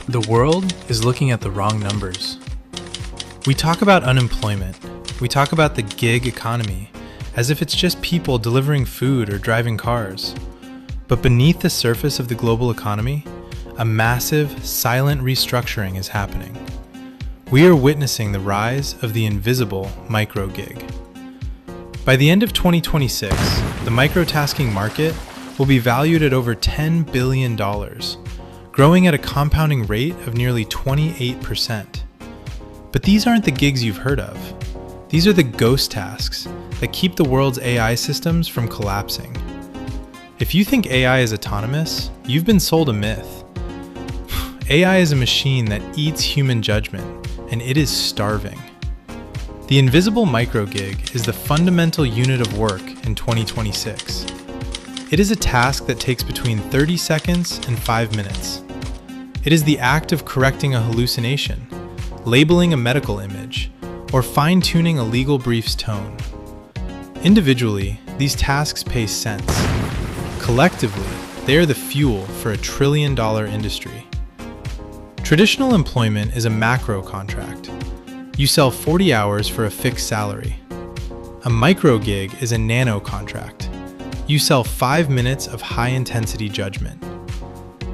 The world is looking at the wrong numbers. We talk about unemployment. We talk about the gig economy as if it's just people delivering food or driving cars. But beneath the surface of the global economy, a massive, silent restructuring is happening. We are witnessing the rise of the invisible micro gig. By the end of 2026, the microtasking market will be valued at over $10 billion, growing at a compounding rate of nearly 28%. But these aren't the gigs you've heard of. These are the ghost tasks that keep the world's AI systems from collapsing. If you think AI is autonomous, you've been sold a myth. AI is a machine that eats human judgment, and it is starving. The invisible microgig is the fundamental unit of work in 2026. It is a task that takes between 30 seconds and 5 minutes. It is the act of correcting a hallucination, labeling a medical image, or fine-tuning a legal brief's tone. Individually, these tasks pay cents. Collectively, they are the fuel for a trillion-dollar industry. Traditional employment is a macro contract. You sell 40 hours for a fixed salary. A micro gig is a nano contract. You sell 5 minutes of high-intensity judgment.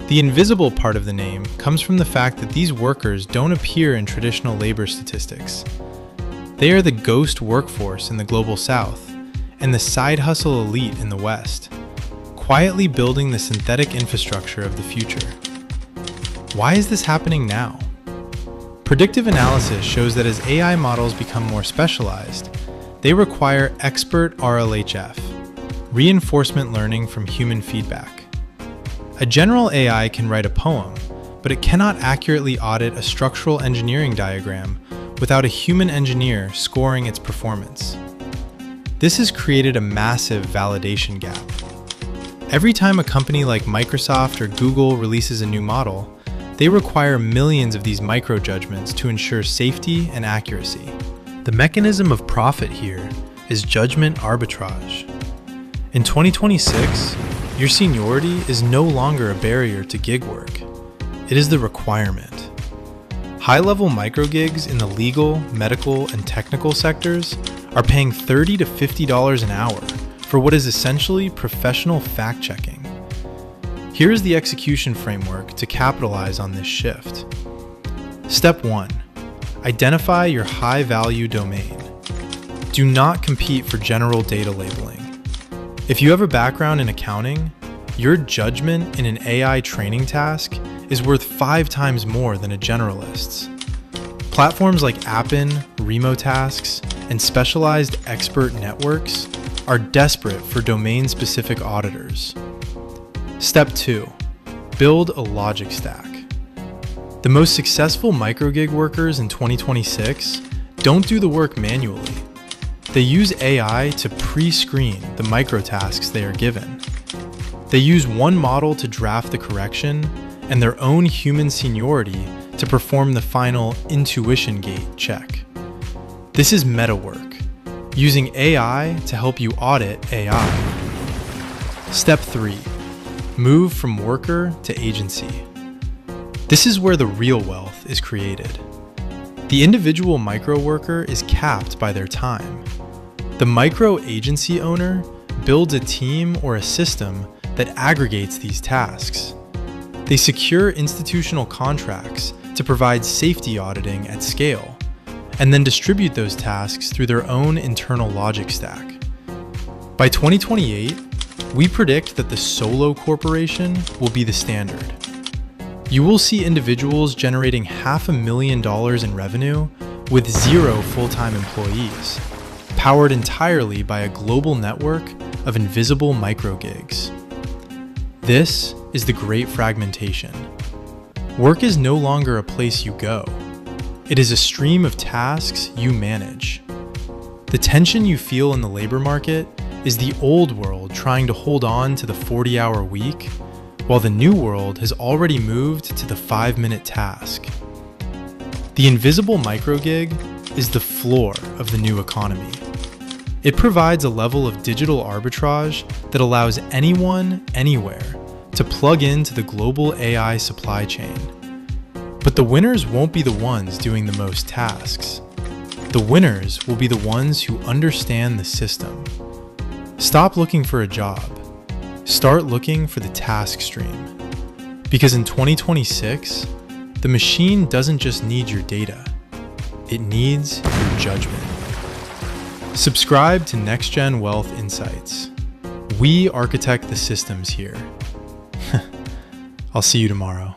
The invisible part of the name comes from the fact that these workers don't appear in traditional labor statistics. They are the ghost workforce in the global south and the side hustle elite in the west, quietly building the synthetic infrastructure of the future. Why is this happening now? Predictive analysis shows that as AI models become more specialized, they require expert RLHF, reinforcement learning from human feedback. A general AI can write a poem, but it cannot accurately audit a structural engineering diagram without a human engineer scoring its performance. This has created a massive validation gap. Every time a company like Microsoft or Google releases a new model, they require millions of these micro-judgments to ensure safety and accuracy. The mechanism of profit here is judgment arbitrage. In 2026, your seniority is no longer a barrier to gig work. It is the requirement. High-level micro-gigs in the legal, medical, and technical sectors are paying $30 to $50 an hour for what is essentially professional fact-checking. Here is the execution framework to capitalize on this shift. Step 1. Identify your high-value domain. Do not compete for general data labeling. If you have a background in accounting, your judgment in an AI training task is worth 5 times more than a generalist's. Platforms like Appen, Remotasks, and specialized expert networks are desperate for domain-specific auditors. Step 2. Build a logic stack. The most successful microgig workers in 2026 don't do the work manually. They use AI to pre-screen the microtasks they are given. They use one model to draft the correction and their own human seniority to perform the final intuition gate check. This is meta work, using AI to help you audit AI. Step 3. Move from worker to agency. This is where the real wealth is created. The individual micro worker is capped by their time. The micro agency owner builds a team or a system that aggregates these tasks. They secure institutional contracts to provide safety auditing at scale, and then distribute those tasks through their own internal logic stack. By 2028, we predict that the solo corporation will be the standard. You will see individuals generating $500,000 in revenue with 0 full-time employees, powered entirely by a global network of invisible microgigs. This is the great fragmentation. Work is no longer a place you go. It is a stream of tasks you manage. The tension you feel in the labor market is the old world trying to hold on to the 40-hour week, while the new world has already moved to the 5-minute task. The invisible microgig is the floor of the new economy. It provides a level of digital arbitrage that allows anyone, anywhere, to plug into the global AI supply chain. But the winners won't be the ones doing the most tasks. The winners will be the ones who understand the system. Stop looking for a job. Start looking for the task stream. Because in 2026, the machine doesn't just need your data. It needs your judgment. Subscribe to NextGen Wealth Insights. We architect the systems here. I'll see you tomorrow.